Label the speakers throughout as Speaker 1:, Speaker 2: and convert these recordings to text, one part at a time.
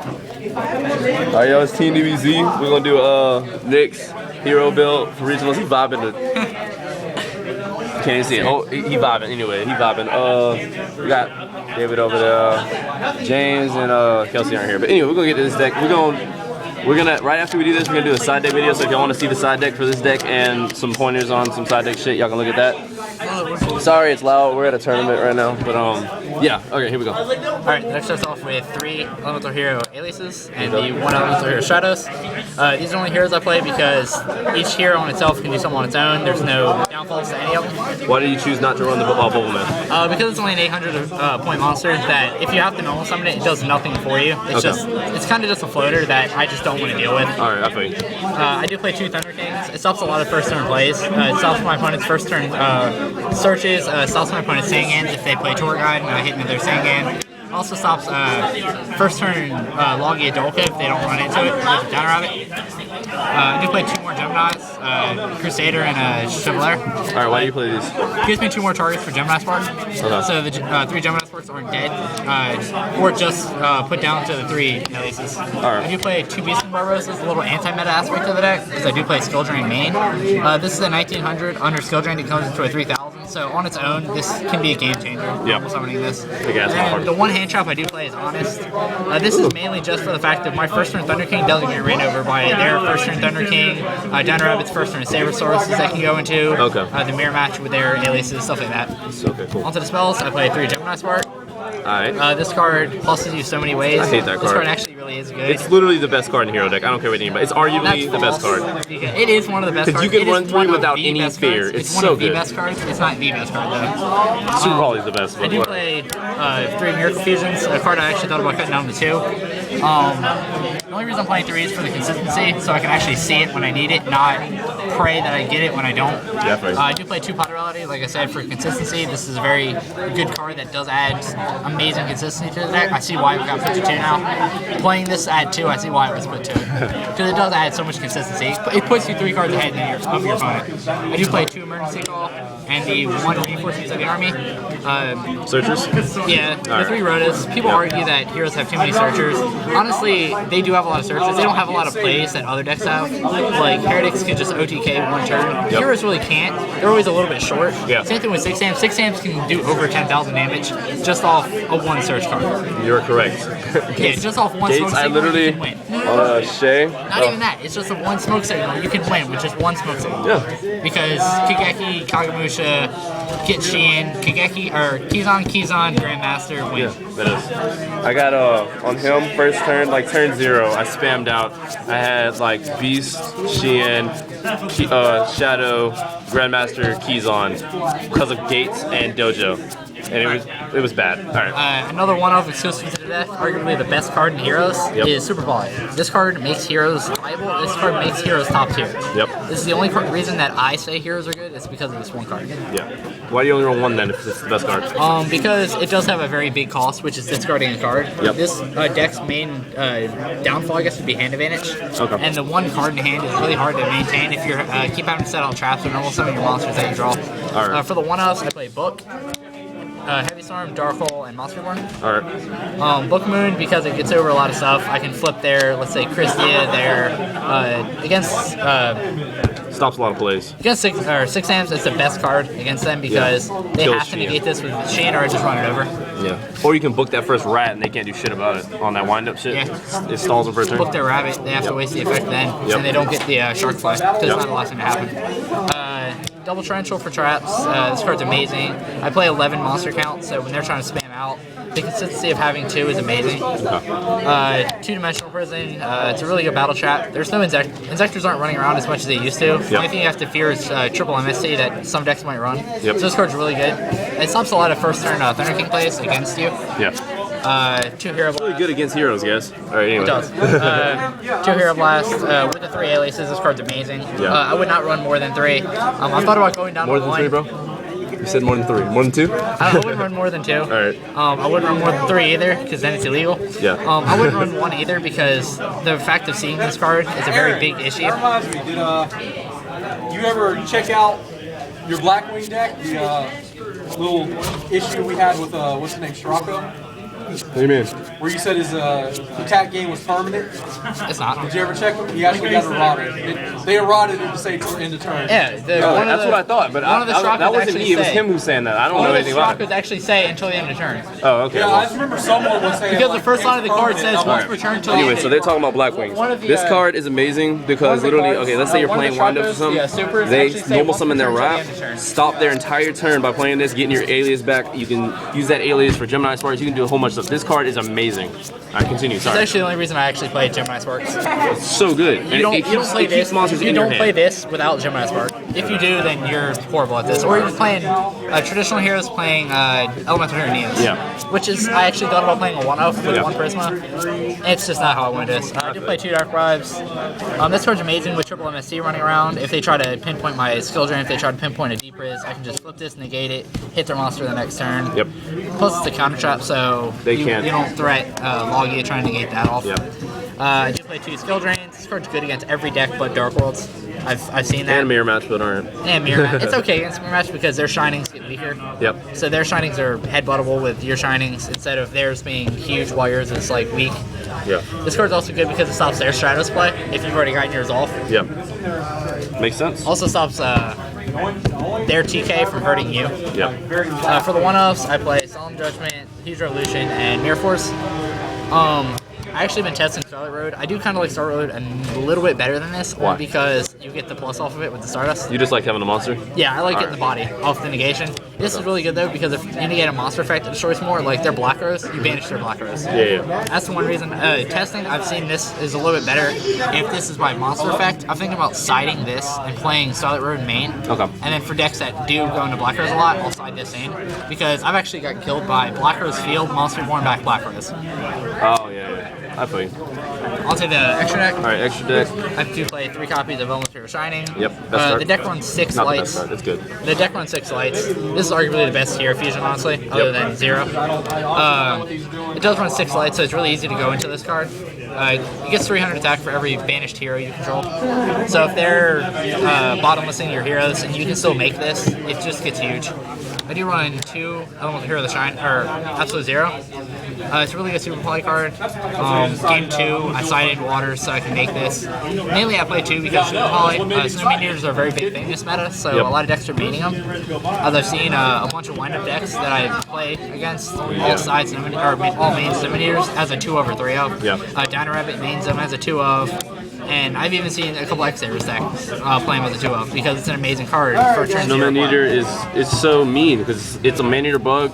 Speaker 1: Alright, yo, it's Teamdbz. We're gonna do Nick's hero build for regionals. He vibing to. Can't even see it. Oh, he vibing anyway. He vibing. We got David over there, James and Kelsey aren't here. But anyway, we're gonna get to this deck. We're gonna right after we do this, we're gonna do a side deck video. So if y'all want to see the side deck for this deck and some pointers on some side deck shit, y'all can look at that. Sorry, it's loud. We're at a tournament right now, but yeah. Okay, here we go.
Speaker 2: All right, the deck starts off with 3 Elemental Hero Aliases and the 1 Elemental Hero Shadows. These are only heroes I play because each hero on itself can do something on its own. There's no downfalls to any of them.
Speaker 1: Why did you choose not to run the Bubble Man?
Speaker 2: Because it's only an 800 point monster that if you have to normal summon it, it does nothing for you. It's it's kind of just a floater that I just don't want to deal with.
Speaker 1: All right, I feel you.
Speaker 2: I do play 2 Thunder Kings. It stops a lot of first turn plays. It stops my opponent's first turn searches. Stops my opponent's Sangans if they play Tour Guide and I hit into their Sangan. Also stops first turn Logia Dolka if they don't run into it with a Down Rabbit. I do play 2 more Geminis, Crusader and Chevalier.
Speaker 1: Alright, why do you play these?
Speaker 2: Gives me 2 more targets for Gemini Spark. So the 3 Gemini Sparks aren't dead, or just put down to the 3 Aliases. I do play 2 Beast Barbarosas, a little anti-meta aspect of the deck, because I do play Skill Drain main. This is a 1900 under Skill Drain that comes into a 3000. So on its own, this can be a game changer.
Speaker 1: Yep.
Speaker 2: Summoning this.
Speaker 1: And
Speaker 2: the 1 hand trap I do play is Honest. This is mainly just for the fact that my first turn Thunder King doesn't get ran over by their first turn Thunder King, Down Rabbit's first turn Sabersaurus that can go into, the mirror match with their aliases, stuff like that.
Speaker 1: Okay, cool.
Speaker 2: Onto the spells, I play 3 Gemini Spark.
Speaker 1: Alright.
Speaker 2: This card pluses you so many ways.
Speaker 1: I hate that card.
Speaker 2: This card actually really is good.
Speaker 1: It's literally the best card in Hero deck. I don't care what anybody. It's arguably the best card.
Speaker 2: It is one of the best cards.
Speaker 1: You can run 3 without any fear. It's so good.
Speaker 2: It's one of the best cards. It's not the best card though.
Speaker 1: Super Volley is the best.
Speaker 2: I do play 3 Miracle Fusions, a card I actually thought about cutting down to 2. The only reason I'm playing 3 is for the consistency, so I can actually see it when I need it, not pray that I get it when I don't. I do play 2 Potterality, like I said, for consistency. This is a very good card that does add amazing consistency to the deck. I see why it got put to 2 now. Playing this at 2, I see why it was put to it. Because it does add so much consistency. It puts you 3 cards ahead of your opponent. I do play 2 Emergency Call and the 1 Reinforcements of the Army.
Speaker 1: Searchers?
Speaker 2: Yeah, the 3 Rotas. People argue that heroes have too many searchers. Honestly, they do have a lot of searchers. They don't have a lot of plays that other decks have. Like, Heretics can just OTK 1 turn. Heroes really can't. They're always a little bit short. Same thing with 6 Amps. 6 Amps can do over 10,000 damage just off a 1 search card.
Speaker 1: You're correct.
Speaker 2: Yeah, just off 1 smoke signal,
Speaker 1: I literally,
Speaker 2: you can win.
Speaker 1: Shay?
Speaker 2: Not even that. It's just a 1 smoke signal. You can win with just 1 smoke signal. Because Kigeki, Kagamusha, Kitshin, Kigeki, or Kizan, Grandmaster win.
Speaker 1: Yeah, that is. I got on him first turn, like turn 0, I spammed out. I had like Beast, Sheehan, Shadow, Grandmaster, Kizan because of Gates and Dojo. And it was bad. Alright.
Speaker 2: Another one of exclusive to the deck, arguably the best card in Heroes, is Super Volley. This card makes Heroes viable. This card makes Heroes top tier. This is the only reason that I say Heroes are good. It's because of this 1 card.
Speaker 1: Why do you only roll 1 then if it's the best card?
Speaker 2: Because it does have a very big cost, which is discarding a card. This deck's main downfall, I guess, would be hand advantage. And the 1 card in hand is really hard to maintain if you keep having to set out traps or normal summon your monsters that you draw. For the 1-offs, I play Book, Heavy Storm, Dark Hole, and Monsterborn. Book Moon, because it gets over a lot of stuff. I can flip their, let's say, Christia there against...
Speaker 1: stops a lot of plays.
Speaker 2: Against 6 Amps, it's the best card against them because they have to negate this with Sheehan or just run it over.
Speaker 1: Or you can book that first rat and they can't do shit about it on that wind-up shit. It stalls them for a turn.
Speaker 2: Book their rabbit, they have to waste the effect then, and they don't get the Shark Fly, because it's not the last thing to happen. Double Torrential for traps. This card's amazing. I play 11 monster count, so when they're trying to spam out, the consistency of having 2 is amazing. 2-dimensional prison. It's a really good battle trap. There's no Inzectors aren't running around as much as they used to. The only thing you have to fear is triple MST that some decks might run. So this card's really good. It stops a lot of first turn Thunder King plays against you. 2 Hero Blast.
Speaker 1: Really good against heroes, guys. Alright, anyway.
Speaker 2: It does. 2 Hero Blast with the 3 aliases. This card's amazing. I would not run more than 3. I thought about going down
Speaker 1: more
Speaker 2: to 1.
Speaker 1: More than 3, bro? You said more than 3. More than 2?
Speaker 2: I wouldn't run more than 2.
Speaker 1: Alright.
Speaker 2: I wouldn't run more than 3 either, because then it's illegal. I wouldn't run 1 either, because the fact of seeing this card is a very big issue.
Speaker 3: Did you ever check out your Blackwing deck? The little issue we had with, what's his name, Stracco?
Speaker 1: What do you mean?
Speaker 3: Where you said his attack game was permanent.
Speaker 2: It's not.
Speaker 3: Did you ever check him? He actually got eroded. They eroded him to say end of turn.
Speaker 2: Yeah,
Speaker 1: That's what I thought, but that wasn't me. It was him who's saying that. I don't know anything about it.
Speaker 2: actually say until the end of turn.
Speaker 1: Oh, okay.
Speaker 3: Yeah, I just remember someone was saying
Speaker 2: Because the first line of the card says once returned to
Speaker 1: Anyway, so they're talking about Black Wings. This card is amazing because literally, okay, let's say you're playing windup or something. They normal summon their wrap, stop their entire turn by playing this, getting your alias back. You can use that alias for Gemini Sparks. You can do a whole bunch of stuff. This card is amazing. All right, continue. Sorry.
Speaker 2: It's actually the only reason I actually played Gemini Sparks.
Speaker 1: It's so good.
Speaker 2: You don't play this.
Speaker 1: Monsters
Speaker 2: You
Speaker 1: in your
Speaker 2: don't
Speaker 1: hand.
Speaker 2: play this without Gemini Spark. If you do, then you're horrible at this. Or you're playing traditional heroes playing Elemental Hero Neos.
Speaker 1: Yeah.
Speaker 2: Which is, I actually thought about playing a 1-off with one Prisma. It's just not how I want this. I do play 2 Dark Bribes. This card's amazing with triple MSC running around. If they try to pinpoint my skill drain, if they try to pinpoint a deep Riz, I can just flip this, negate it, hit their monster the next turn.
Speaker 1: Yep.
Speaker 2: Plus it's a counter trap, so you don't threat Logia trying to negate that off.
Speaker 1: Yep.
Speaker 2: I do play 2 skill drains. This card's good against every deck but Dark Worlds. I've seen that.
Speaker 1: And mirror match, but aren't.
Speaker 2: And mirror match. It's okay against mirror match because their shinings get weaker.
Speaker 1: Yep.
Speaker 2: So their shinings are headbuttable with your shinings instead of theirs being huge while yours is like weak.
Speaker 1: Yeah.
Speaker 2: This card's also good because it stops their Stratos play if you've already gotten yours off.
Speaker 1: Yep. Makes sense.
Speaker 2: Also stops their TK from hurting you.
Speaker 1: Yep.
Speaker 2: For the one-offs, I play Solemn Judgment, Huge Revolution, and Mirror Force. I actually been testing Starlight Road. I do kind of like Starlight Road a little bit better than this.
Speaker 1: Why?
Speaker 2: Because you get the plus off of it with the Stardust.
Speaker 1: You just like having a monster?
Speaker 2: Yeah, I like getting the body off the negation. This is really good though because if you negate a monster effect that destroys more, like their Black Rose, you banish their Black Rose.
Speaker 1: Yeah.
Speaker 2: That's the one reason. Testing, I've seen this is a little bit better if this is by monster effect. I'm thinking about siding this and playing Starlight Road main.
Speaker 1: Okay.
Speaker 2: And then for decks that do go into Black Rose a lot, I'll side this in because I've actually got killed by Black Rose Field, Monster Born back Black Rose.
Speaker 1: Oh, yeah. I feel you.
Speaker 2: I'll take the extra deck.
Speaker 1: Alright, extra deck.
Speaker 2: I have to play 3 copies of Elemental Shining.
Speaker 1: Yep, best card.
Speaker 2: The deck runs 6
Speaker 1: Not
Speaker 2: lights.
Speaker 1: the best card, that's good.
Speaker 2: The deck runs 6 lights. This is arguably the best hero fusion, honestly, other than 0. It does run 6 lights, so it's really easy to go into this card. It gets 300 attack for every banished hero you control. So if they're bottomlessing your heroes and you can still make this, it just gets huge. I do run 2 Elemental Hero of the Shine, or Absolute Zero. It's a really good Super Poly card. Game 2, I sided water so I can make this. Mainly I play 2 because Super Poly. Snow Meteors are a very big thing in this meta, so a lot of decks are baiting them. As I've seen a bunch of wind-up decks that I play against, all sides, or all main Snow Meteors as a 2 over 3 of. Dino Rabbit mains them as a 2 of. And I've even seen a couple X-Savers decks play him as a 2-of because it's an amazing card for a turn 0.
Speaker 1: No Man-Eater is so mean because it's a Man-Eater bug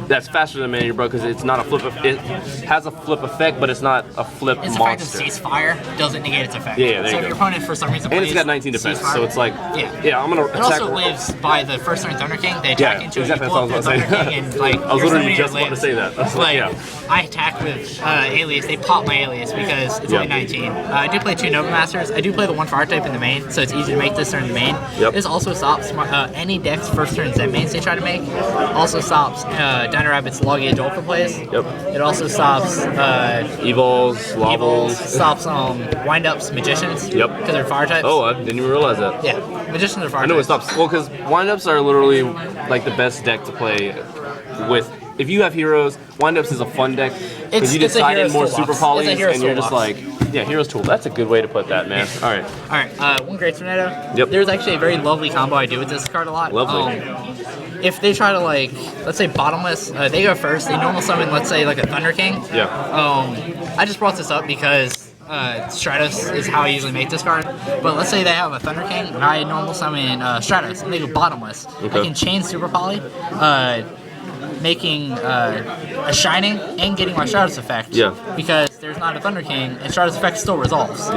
Speaker 1: that's faster than Man-Eater bug because it's not a flip. It has a flip effect, but it's not a flip
Speaker 2: its
Speaker 1: monster.
Speaker 2: Its effect of Ceasefire doesn't negate its effect.
Speaker 1: Yeah, there
Speaker 2: so
Speaker 1: you
Speaker 2: if
Speaker 1: go.
Speaker 2: your opponent for some reason
Speaker 1: And
Speaker 2: plays
Speaker 1: it's got 19 defense,
Speaker 2: Ceasefire,
Speaker 1: so it's like, I'm gonna attack.
Speaker 2: It also lives by the first turn Thunder King. They attack into
Speaker 1: exactly,
Speaker 2: it, you pull up
Speaker 1: that's
Speaker 2: their
Speaker 1: what I was
Speaker 2: Thunder
Speaker 1: about to
Speaker 2: King,
Speaker 1: say.
Speaker 2: and like
Speaker 1: I was
Speaker 2: your
Speaker 1: literally
Speaker 2: Snow
Speaker 1: just
Speaker 2: Meteor
Speaker 1: about to say that.
Speaker 2: lives. Like, I attack with Alias. They pop my Alias because it's only 19. I do play 2 Nova Masters. I do play the 1 Fire type in the main, so it's easy to make this turn the main. This also stops any deck's first turn Zen mains they try to make. Also stops Dino Rabbit's Logia Joker plays. It also stops
Speaker 1: Evols, Lavels.
Speaker 2: stops wind-ups Magicians. Because they're fire types.
Speaker 1: Oh, I didn't even realize that.
Speaker 2: Yeah, Magicians are fire
Speaker 1: I know
Speaker 2: types.
Speaker 1: it stops. Well, because windups are literally like the best deck to play with. If you have heroes, windups is a fun deck because you decide in more super polys and you're just like, heroes tool. That's a good way to put that, man. All right.
Speaker 2: One Great Tornado. There's actually a very lovely combo I do with this card a lot.
Speaker 1: Lovely.
Speaker 2: If they try to let's say bottomless, they go first. They normal summon, let's say like a Thunder King. I just brought this up because Stratos is how I usually make this card. But let's say they have a Thunder King and I normal summon Stratos and they go bottomless. I can chain Super Poly, making a Shining and getting my Stratos effect. Because there's not a Thunder King and Stratos effect still resolves.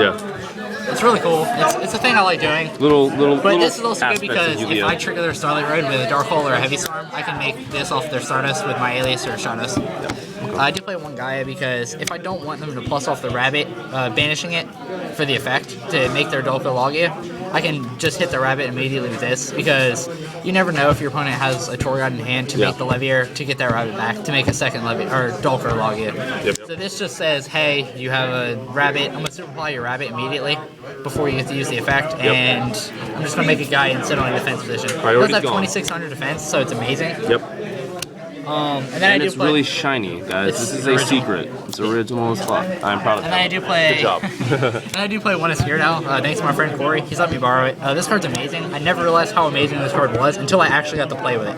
Speaker 2: It's really cool. It's a thing I like doing. But this is also good because if I trigger their Starlight Road with a Dark Hole or a Heavy Storm, I can make this off their Stardust with my Alias or Stratos. I do play 1 Gaia because if I don't want them to plus off the Rabbit, banishing it for the effect to make their Dolka Logia, I can just hit the Rabbit immediately with this because you never know if your opponent has a Torgod in hand to make the Levier to get that Rabbit back to make a second Levier or Dolka Logia. So this just says, hey, you have a Rabbit. I'm gonna super apply your Rabbit immediately before you get to use the effect, and I'm just gonna make a guy and sit on a defense position. It does have 2600 defense, so it's amazing. And then I do
Speaker 1: it's
Speaker 2: play,
Speaker 1: really shiny, guys.
Speaker 2: It's
Speaker 1: This is a
Speaker 2: original.
Speaker 1: secret. It's original as fuck. I'm proud of
Speaker 2: And then I do play.
Speaker 1: Good job.
Speaker 2: And I do play one is here now. Thanks to my friend Corey. He's let me borrow it. This card's amazing. I never realized how amazing this card was until I actually got to play with it.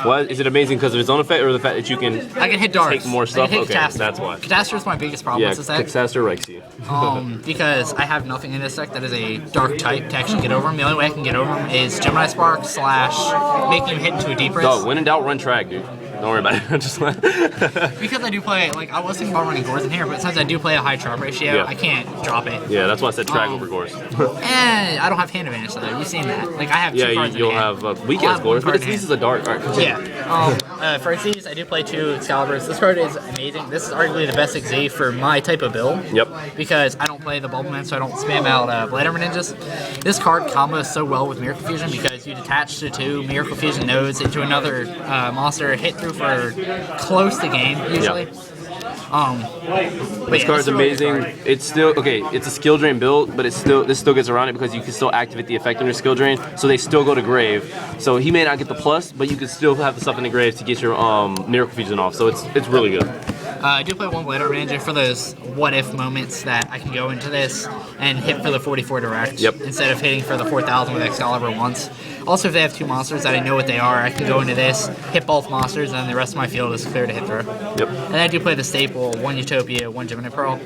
Speaker 1: What is it amazing because of its own effect or the fact that you can
Speaker 2: I can hit darts.
Speaker 1: take more stuff?
Speaker 2: I can hit
Speaker 1: Okay,
Speaker 2: Catastrophe.
Speaker 1: that's why.
Speaker 2: Catastrophe is my biggest problem
Speaker 1: Yeah,
Speaker 2: with this deck.
Speaker 1: Texaster wrecks you.
Speaker 2: Because I have nothing in this deck that is a dark type to actually get over him. The only way I can get over him is Gemini Spark / making him hit into a deep risk.
Speaker 1: No, when in doubt, run track, dude. Don't worry about it. Just
Speaker 2: Because I do play, like, I was thinking about running Gores in here, but since I do play a high drop ratio,
Speaker 1: Yeah.
Speaker 2: I can't drop it.
Speaker 1: yeah, that's why I said track over course.
Speaker 2: And I don't have hand advantage, so you've seen that. Like, I have two
Speaker 1: Yeah,
Speaker 2: cards
Speaker 1: you'll
Speaker 2: in hand.
Speaker 1: have weak
Speaker 2: I'll
Speaker 1: ass
Speaker 2: have one
Speaker 1: scores, but
Speaker 2: card
Speaker 1: at
Speaker 2: in
Speaker 1: least it's
Speaker 2: hand.
Speaker 1: a dark. All right, continue.
Speaker 2: Yeah. For these, I do play 2 Excaliburs. This card is amazing. This is arguably the best XZ for my type of build.
Speaker 1: Yep.
Speaker 2: Because I don't play the Bubbleman, so I don't spam out Blade Armor Ninjas. This card combos so well with Miracle Fusion because you detach the 2 Miracle Fusion nodes into another monster, hit through for close to game, usually.
Speaker 1: This card's amazing. It's still okay. It's a skill drain build, but this still gets around it because you can still activate the effect on your skill drain. So they still go to grave. So he may not get the plus, but you can still have the stuff in the grave to get your Miracle Fusion off. So it's really good.
Speaker 2: I do play 1 Blade Armor Ninja for those what-if moments that I can go into this and hit for the 44 direct instead of hitting for the 4,000 with Excalibur once. Also, if they have 2 monsters that I know what they are, I can go into this, hit both monsters, and then the rest of my field is clear to hit through.
Speaker 1: Yep.
Speaker 2: And I do play the staple, 1 Utopia, 1 Gemini Pearl.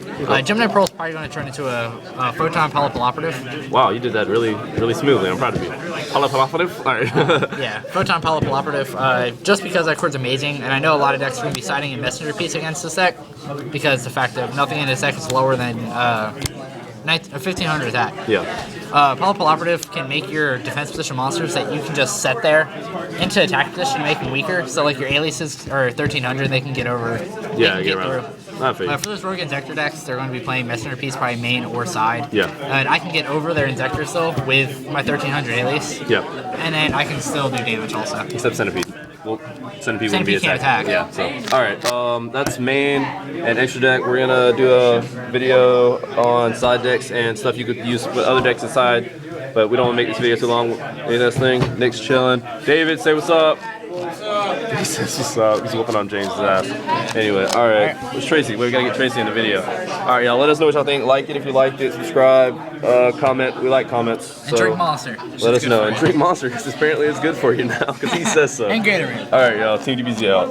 Speaker 2: Gemini Pearl is probably going to turn into a Photon Polypal Operative.
Speaker 1: Wow, you did that really, really smoothly. I'm proud of you. Polypal. All right.
Speaker 2: Yeah, Photon Polypal Operative, just because that card's amazing, and I know a lot of decks are going to be siding a Messenger piece against this deck, because the fact that nothing in this deck is lower than 1,500 attack.
Speaker 1: Yeah.
Speaker 2: Polypal Operative can make your defense position monsters that you can just set there into attack position to make them weaker, so like your aliases are 1,300, they can get over.
Speaker 1: Yeah,
Speaker 2: they
Speaker 1: get
Speaker 2: can
Speaker 1: around.
Speaker 2: through.
Speaker 1: Not fair.
Speaker 2: For those Rogue Inzector decks, they're going to be playing Messenger Piece probably main or side.
Speaker 1: Yeah.
Speaker 2: And I can get over their Inzector still with my 1,300 alias.
Speaker 1: Yeah.
Speaker 2: And then I can still do damage also.
Speaker 1: Except Centipede. Well, Centipede wouldn't be
Speaker 2: Centipede can't
Speaker 1: attacked.
Speaker 2: attack.
Speaker 1: Yeah. So, all right. That's main and extra deck. We're gonna do a video on side decks and stuff you could use with other decks inside. But we don't want to make this video too long. Any this thing. Nick's chilling. David, say what's up. He says what's up. He's whooping on James' ass. Anyway, all right. Where's Tracy? We gotta get Tracy in the video. All right, y'all. Let us know what y'all think. Like it if you liked it. Subscribe. Comment. We like comments.
Speaker 2: And drink Monster.
Speaker 1: Let us know. And drink Monster because apparently it's good for you now because he says so.
Speaker 2: And Gatorade.
Speaker 1: All right, y'all. Teamdbz out.